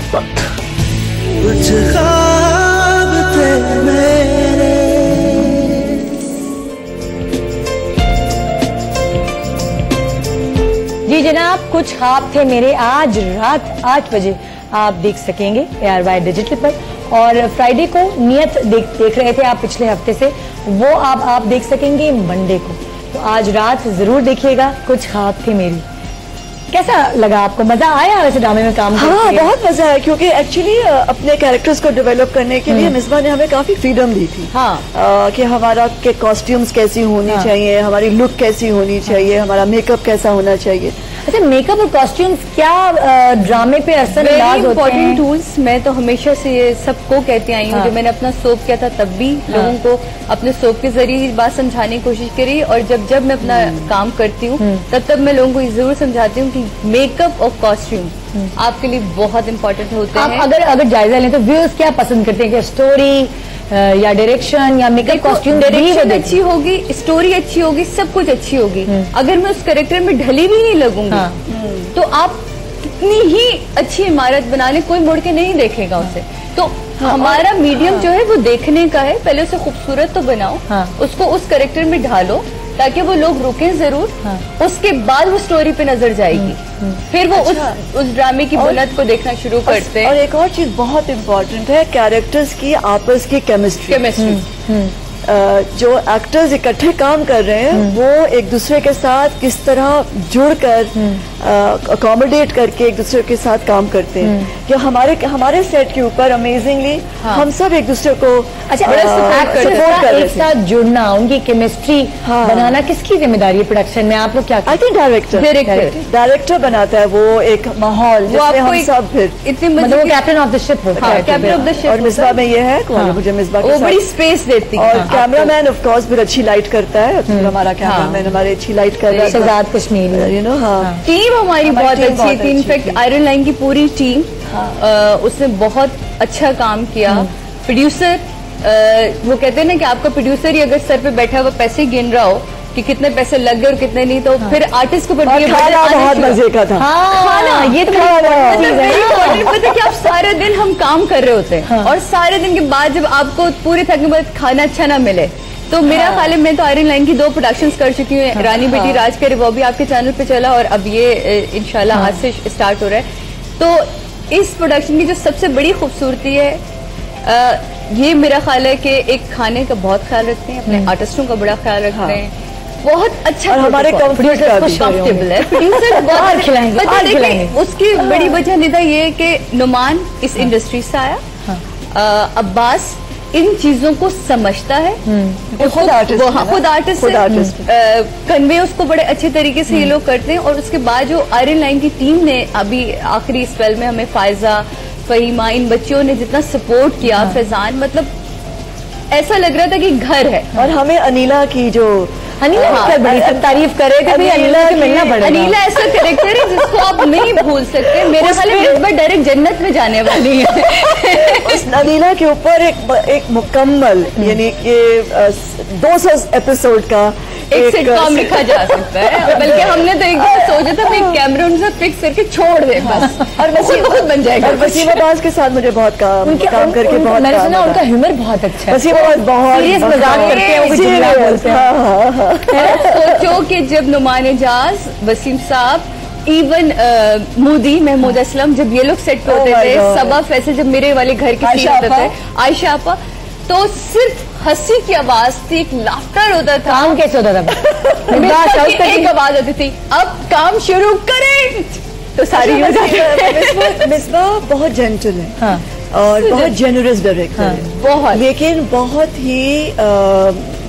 वक्त। कुछ ख्वाब थे मेरे। जी जनाब, कुछ ख्वाब थे मेरे आज रात 8 बजे आप देख सकेंगे ARY डिजिटल पर। और फ्राइडे को नियत देख रहे थे आप पिछले हफ्ते से, वो आप देख सकेंगे मंडे को। तो आज रात जरूर देखिएगा कुछ ख्वाब थे मेरी। कैसा लगा आपको? मजा आया वैसे ड्रामे में काम करके? हाँ, बहुत मजा आया, क्योंकि एक्चुअली अपने कैरेक्टर्स को डेवलप करने के लिए मिसबा ने हमें काफी फ्रीडम दी थी। हाँ। कि हमारा के कॉस्ट्यूम्स कैसी होनी चाहिए, हमारी लुक कैसी होनी चाहिए, हमारा मेकअप कैसा होना चाहिए। अच्छा, मेकअप और कॉस्ट्यूम्स क्या ड्रामे पे असरअंदाज होते हैं? Important tools. मैं तो हमेशा से ये सबको कहती आई हूँ। जब मैंने अपना सोप किया था तब भी लोगों को अपने सोप के जरिए ही बात समझाने की कोशिश करी, और जब मैं अपना काम करती हूँ तब मैं लोगों को ये जरूर समझाती हूँ कि मेकअप और कॉस्ट्यूम आपके लिए बहुत इम्पोर्टेंट होते हैं। अगर जायजा लें तो व्यूअर्स क्या पसंद करते हैं, कि स्टोरी या डायरेक्शन या मेकअप कॉस्ट्यूम? डायरेक्शन अच्छी होगी, स्टोरी अच्छी होगी, सब कुछ अच्छी होगी। अगर मैं उस कैरेक्टर में ढली भी नहीं लगूंगी तो आप कितनी ही अच्छी इमारत बना ले, कोई मुड़ के नहीं देखेगा उसे। तो हमारा मीडियम जो है वो देखने का है। पहले उसे खूबसूरत तो बनाओ, उसको उस कैरेक्टर में ढालो ताकि वो लोग रुकें जरूर। उसके बाद वो स्टोरी पे नजर जाएगी, फिर वो उस ड्रामे की बुनियाद को देखना शुरू करते हैं। और एक और चीज बहुत इम्पोर्टेंट है, कैरेक्टर्स की आपस की केमिस्ट्री। जो एक्टर्स इकट्ठे काम कर रहे हैं वो एक दूसरे के साथ किस तरह जुड़कर अकोमोडेट करके एक दूसरे के साथ काम करते हैं। कि हमारे सेट के ऊपर अमेजिंगली हम सब एक दूसरे को एक साथ जुड़ना, उनकी केमिस्ट्री बनाना किसकी जिम्मेदारी है प्रोडक्शन में? आप लोग क्या? आई थिंक डायरेक्टर बनाता है वो एक माहौल जिसमें हम सब फिर इतनी मतलब वो कैप्टन ऑफ द शिप होता है। Captain of the ship. और मिसबा में ये है, मुझे मिसबा वो बड़ी स्पेस देती है। और कैमरामैन ऑफ कोर्स फिर अच्छी लाइट करता है। हमारा कैमरामैन हमारी अच्छी लाइट कर रहा है, शहजाद कश्मीरी। You know. हाँ, टीम हमारी बहुत अच्छी थी। इनफैक्ट आयरन लाइन की पूरी टीम उसने बहुत अच्छा काम किया। प्रोड्यूसर, वो कहते हैं ना कि आपका प्रोड्यूसर ही अगर सर पे बैठा हुआ पैसे गिन रहा हो कि कितने पैसे लग गए और कितने नहीं, तो फिर आर्टिस्ट को बहुत मजे का था खाना। ये तो पता कि आप सारे दिन हम काम कर रहे होते हैं और सारे दिन के बाद जब आपको पूरे थकने के बाद खाना अच्छा ना मिले, तो मेरा ख्याल है मैं तो आयरन लाइन की 2 प्रोडक्शंस कर चुकी हूँ। रानी बेटी राज करे, वो भी आपके चैनल पे चला, और अब ये इंशाल्लाह आज से स्टार्ट हो रहा है। तो इस प्रोडक्शन की जो सबसे बड़ी खूबसूरती है, ये मेरा ख्याल है कि एक खाने का बहुत ख्याल रखते हैं, अपने आर्टिस्टों का बड़ा ख्याल रखते हैं। बहुत अच्छा, और हमारे कंफर्टेबल है। प्रोड्यूसर बहुत खिलाएंगे। उसकी बड़ी वजह निदा ये है कि नुमान इस इंडस्ट्री से आया, अब्बास इन चीजों को समझता है, खुद आर्टिस्ट कन्वे उसको बड़े अच्छे तरीके से ये लोग करते हैं। और उसके बाद जो आयरन लाइन की टीम ने अभी आखिरी स्पेल में हमें फायजा, फहीमा, इन बच्चियों ने जितना सपोर्ट किया, फैजान, मतलब ऐसा लग रहा था कि घर है। और हमें अनीला की जो बड़ी सब तारीफ करे थे, अनीला से मिलना पड़ेगा। अनीला ऐसा कैरेक्टर है जिसको आप नहीं भूल सकते। मेरे ख्याल में डायरेक्ट जन्नत में जाने वाली है। उस अनीला के ऊपर एक मुकम्मल यानी कि 200 एपिसोड का एक सिटकॉम लिखा जा सकता है। बल्कि हमने तो एक बार सोचा था अपने कैमरा उनसे फिक्स करके छोड़ दे बस, और वसीम बहुत बन जाएगा। और वसीम अब्बास के साथ मुझे बहुत काम करके बहुत, मैंने सुना उनका ह्यूमर बहुत अच्छा है। वसीम अब्बास बहुत सीरियस मजाक करते हैं, वो जुमला बोलते हैं। सोचो कि जब नुमान एजाज, वसीम साहब, इवन मोदी, महमूद असलम, जब ये लोग सेट पे होते थे, सबा फैसल जब मेरे वाले घर के सीन होते थे, आयशा आपा, तो सिर्फ हंसी की आवाज थी, एक लाफ्टर होता था। काम कैसे होता था? एक आवाज होती थी, अब काम शुरू करें, तो सारी मिसबा बहुत जेंटल है और बहुत जेनरस डायरेक्टर है, बहुत, लेकिन बहुत ही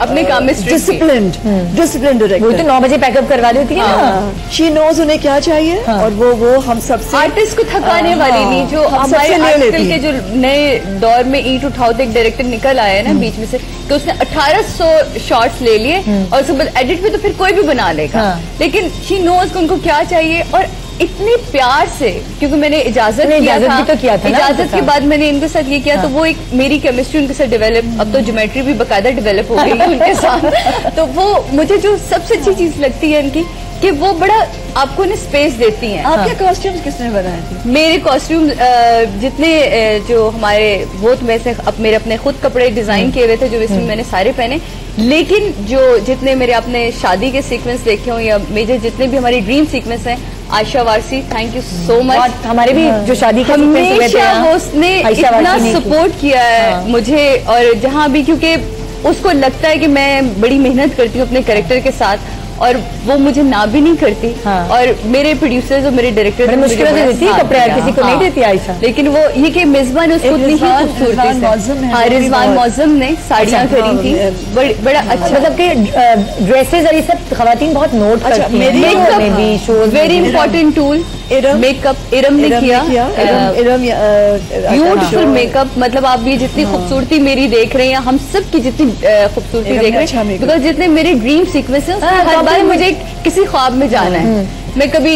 अपने काम में डिसिप्लिन्ड डायरेक्टर। वो तो 9 बजे पैकअप करवा देती है ना। शी नोज उन्हें क्या चाहिए, और वो हम सबसे आर्टिस्ट को थकाने वाली नहीं। जो हमारे आजकल के जो नए दौर में ईट उठाओ, एक डायरेक्टर निकल आया है ना बीच में से, कि उसने 1800 शॉट्स ले लिए और उसके बाद एडिट भी तो फिर कोई भी बना लेगा, लेकिन शी नोज उनको क्या चाहिए। और इतने प्यार से, क्योंकि मैंने इजाजत भी तो किया था ना, इजाजत के बाद मैंने इनके साथ ये किया, तो वो एक मेरी केमिस्ट्री उनके साथ डेवलप, अब तो ज्योमेट्री भी बकायदा डेवलप हो गई उनके साथ। तो वो मुझे जो सबसे अच्छी चीज लगती है इनकी, कि वो बड़ा आपको ना स्पेस देती हैं। आपके कॉस्ट्यूम्स किसने बनाए थे? मेरे कॉस्ट्यूम जितने जो हमारे बहुत में से मेरे अपने खुद कपड़े डिजाइन किए हुए थे, जो इसमें मैंने सारे पहने, लेकिन जो जितने मेरे अपने शादी के सीक्वेंस देखे हो या मेजर जितने भी हमारी ड्रीम सीक्वेंस हैं, Ayesha Warsi, thank you so much. हमारे भी जो शादी के सीक्वेंस हुए थे, हमेशा उसने इतना सपोर्ट किया है मुझे, और जहाँ भी, क्योंकि उसको लगता है कि मैं बड़ी मेहनत करती हूँ अपने कैरेक्टर के साथ, और वो मुझे ना भी नहीं करती। और मेरे प्रोड्यूसर्स और मेरे डायरेक्टर मुश्किल से देती है कपड़े, किसी को नहीं देती आयशा, लेकिन वो ये कि मेजबान उसको इतनी ही खूबसूरती से रिजवान मौजम ने साड़ियाँ करी थी, बड़ा अच्छा, मतलब कि ड्रेसेस और ये सब खवातीन बहुत नोट करती हैं। Makeup very important tool, makeup Iram ने किया, ब्यूटीफुल मेकअप। मतलब आप ये जितनी खूबसूरती मेरी देख रहे हैं, हम सब की जितनी खूबसूरती देख रहे हैं, बिकॉज जितने मेरे ड्रीम सीक्वेंसेस, हर बार मुझे किसी ख्वाब में जाना है। मैं कभी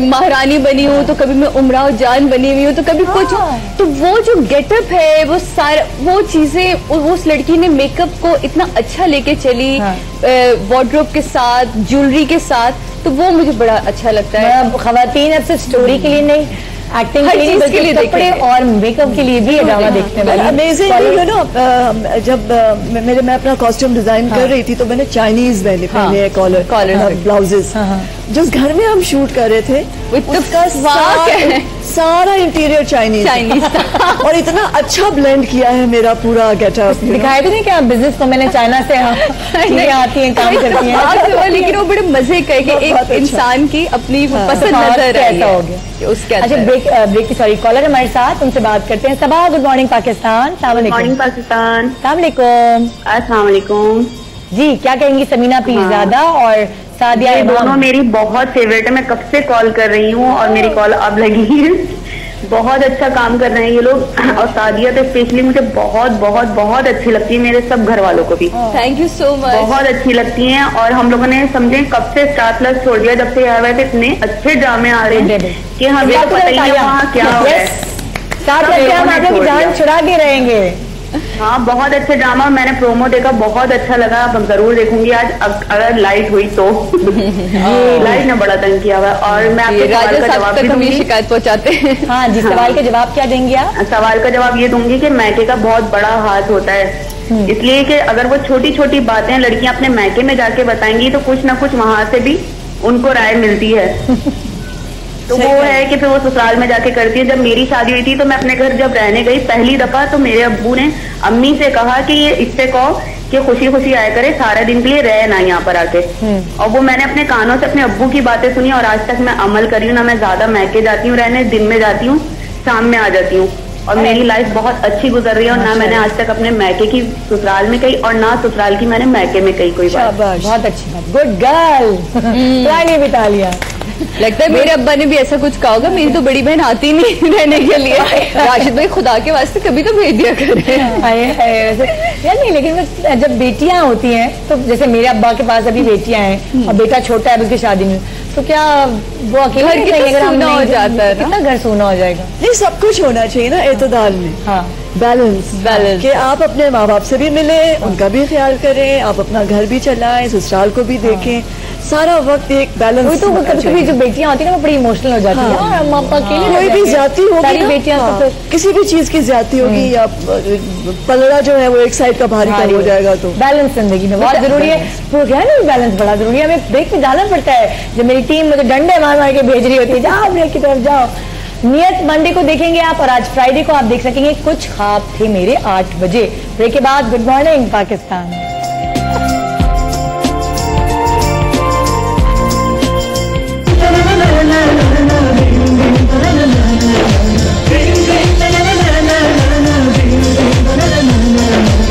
महारानी बनी हूँ, तो कभी मैं उमराव जान बनी हुई हूँ, तो कभी कुछ। तो वो जो गेटअप है, वो सारा वो चीजें, उस लड़की ने मेकअप को इतना अच्छा लेके चली, वार्डरोब के साथ, ज्वेलरी के साथ, तो वो मुझे बड़ा अच्छा लगता है। खवातीन अब सिर्फ स्टोरी के लिए नहीं, एक्टिंग के लिए कपड़े और मेकअप के लिए भी ये ड्रामा देखते हैं। अमेजिंग, यू नो, जब मैं अपना कॉस्ट्यूम डिजाइन कर रही थी, तो मैंने चाइनीज पहने कॉलर ब्लाउजेस। जिस घर में हम शूट कर रहे थे, उसका सारा इंटीरियर चाइनीज और इतना अच्छा ब्लेंड किया है मेरा पूरा गेटअप। दिखाया तो नहीं क्या बिजनेस को मैंने चाइना से आती हैं, काम करती हैं, लेकिन वो बड़े मजे का कि एक इंसान की अपनी पसंद नजर ऐसा हो गया उसके। अच्छा, ब्रेक की सॉरी, कॉलर हमारे साथ, उनसे बात करते हैं। Saba, good morning Pakistan. Good morning Pakistan. अस्सलाम वालेकुम जी, क्या कहेंगी समीना पीरजादा और सादिया? दोनों मेरी बहुत फेवरेट है, मैं कब से कॉल कर रही हूँ और मेरी कॉल अब लगी है। बहुत अच्छा काम कर रहे हैं ये लोग, और सादिया तो स्पेशली मुझे बहुत बहुत बहुत अच्छी लगती है, मेरे सब घर वालों को भी। Thank you so much. बहुत अच्छी लगती हैं, और हम लोगों ने समझे कब से स्टार प्लस छोड़ दिया, जब से आए हुए थे, इतने अच्छे ड्रामे आ रहे हैं कि हमें तो पता ही नहीं वहाँ क्या हो रहा है। स्टार प्लस हम आप लोग जान छुड़ा के रहेंगे। हाँ, बहुत अच्छे ड्रामा, मैंने प्रोमो देखा, बहुत अच्छा लगा। अब जरूर देखूंगी आज, अगर लाइट हुई तो। लाइट ने बड़ा तंग किया हुआ, और मैं आपके सवाल का जवाब भी दूंगी। शिकायत पहुंचाते हैं। हाँ जी, सवाल का जवाब क्या देंगे आप? सवाल का जवाब ये दूंगी कि मैके का बहुत बड़ा हाथ होता है, इसलिए कि अगर वो छोटी छोटी बातें लड़कियां अपने मैके में जाके बताएंगी, तो कुछ ना कुछ वहां से भी उनको राय मिलती है। तो वो है कि फिर वो ससुराल में जाके करती है। जब मेरी शादी हुई थी, तो मैं अपने घर जब रहने गई पहली दफा, तो मेरे अब्बू ने अम्मी से कहा कि ये इससे कहो कि खुशी खुशी आया करे, सारा दिन के लिए रहे ना यहाँ पर आके। और वो मैंने अपने कानों से अपने अब्बू की बातें सुनी, और आज तक मैं अमल कर रही हूँ। ना मैं ज्यादा मैके जाती हूँ रहने, दिन में जाती हूँ, शाम में आ जाती हूँ, और मेरी लाइफ बहुत अच्छी गुजर रही है। और ना मैंने आज तक अपने मैके की ससुराल में कही, और ना ससुराल की मैंने मैके में कही कोई बात। बहुत अच्छी बात, गुड गर्ल। बिता लिया। लगता है मेरे अब्बा ने भी ऐसा कुछ कहा होगा, मेरी तो बड़ी बहन आती नहीं रहने के लिए। राशिद भाई, खुदा के वास्ते कभी तो भेज दिया करें। यार नहीं, लेकिन जब बेटियां होती हैं, तो जैसे मेरे अब्बा के पास अभी बेटियां हैं और बेटा छोटा है उसकी शादी में, तो क्या वो अकेले अगर हम हो जाता है, कितना घर सोना हो जाएगा? नहीं, सब कुछ होना चाहिए ना एतदाल में। हाँ, बैलेंस कि आप अपने माँ बाप से भी मिले, उनका भी ख्याल करें, आप अपना घर भी चलाएं, ससुराल को भी देखें, सारा वक्त एक बैलेंस। तो कभी जो बेटियां होती है ना, वो बड़ी इमोशनल हो जाती है। माँ बाप अकेले कोई भी ज्यादती होगी, बेटियां किसी भी चीज की ज्यादती होगी, या पलड़ा जो है वो एक साइड का भारी हो जाएगा। तो बैलेंस जिंदगी में बहुत जरूरी है। वो क्या है, बैलेंस बड़ा जरूरी है। हमें ब्रेक में जाना पड़ता है। जब मेरी टीम मुझे डंडे मार मार के भेज रही होती है, जाओ ब्रेक की तरफ जाओ। नियत मंडे को देखेंगे आप, और आज फ्राइडे को आप देख सकेंगे कुछ ख्वाब थे मेरे 8 बजे। ब्रेक के बाद good morning Pakistan.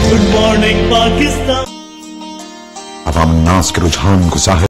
Good morning Pakistan. अवाम नास के रुझान को जाहिर